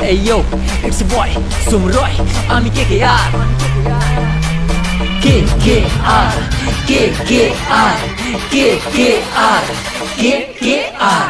Hey yo, it's a boy, Sumroy, আমি KKR, KKR, KKR, KKR, KKR।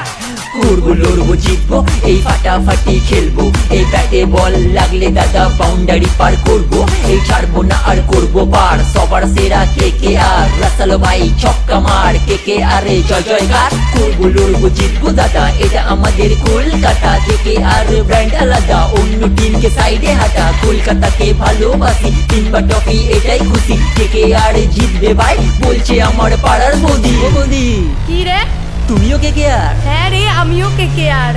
উড়বো লড়বো জিতবো এই ফাটাফাটি খেলবো, এই ব্যাটে বল লাগলে দাদা বাউন্ডারি পার করবো, এই ছাড়বো না আর করবো পার, সবার সেরা KKR। রাসাল ভাই ছক্কা মার, KKR এ জয় জয়কার। উড়বো লড়বো জিতবো দাদা, এটা আমাদের কলকাতা। KKR ব্র্যান্ড আলাদা, অন্য টিমকে সাইডে হাঁটা। কলকাতাকে ভালোবাসি, তিনবার ট্রফি এটাই খুশি। KKR জিতবে ভাই বলছে আমার পাড়ার বৌদি। বৌদি কি রে? তুমিও KKR? হ্যাঁ রে, আমিও KKR।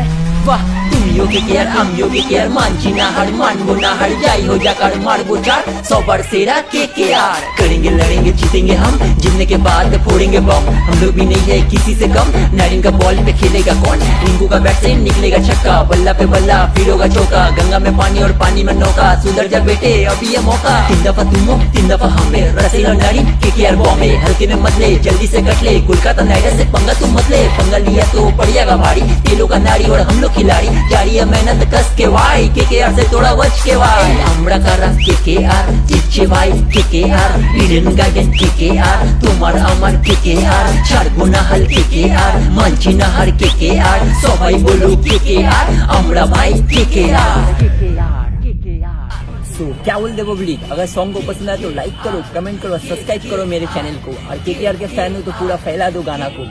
वाह तुमियो KKR आमियो KKR, मानची ना हार मानबो ना हार, जाई हो जाकर मारबो चार, सौबर सेरा KKR। करेंगे लड़ेंगे जीतेंगे हम, जीतने के बाद फोड़ेंगे बम, हम लोग भी नहीं है किसी से कम। नारिंग का बॉल पे खेलेगा कौन, रिंकू का बैट से निकलेगा छक्का, बल्ला पे बल्ला फिर होगा चौका, गंगा में पानी और पानी में नौका, सुधर जा बेटे अभी ये मौका। 3 दफा तुम हो 3 दफा हमें, रसीला नारी KKR बॉम्बे, हल्के में मत ले जल्दी से कट ले, कोलकाता नाइट राइडर्स से पंगा तुम मत ले, पंगा लिया तो पड़ जाएगा भारी, तेलों का नारी और हम लोग खिलाड़ी, जारी है मेहनत कस के भाई, KKR से थोड़ा बच के भाई। আমরা কারা KKR, জিতছে ভাই KKR, ইডেন গার্ডেন KKR, তোমার আমার KKR, ছাড়বো না হাল KKR, মানছি না হার KKR, সবাই বলো KKR, আমরা ভাই KKR। So, क्या बोलते पब्लिक, अगर सॉन्ग को पसंद आए तो लाइक करो, कमेंट करो, सब्सक्राइब करो मेरे चैनल को, और KKR के फैन हो तो पूरा फैला दो गाना को।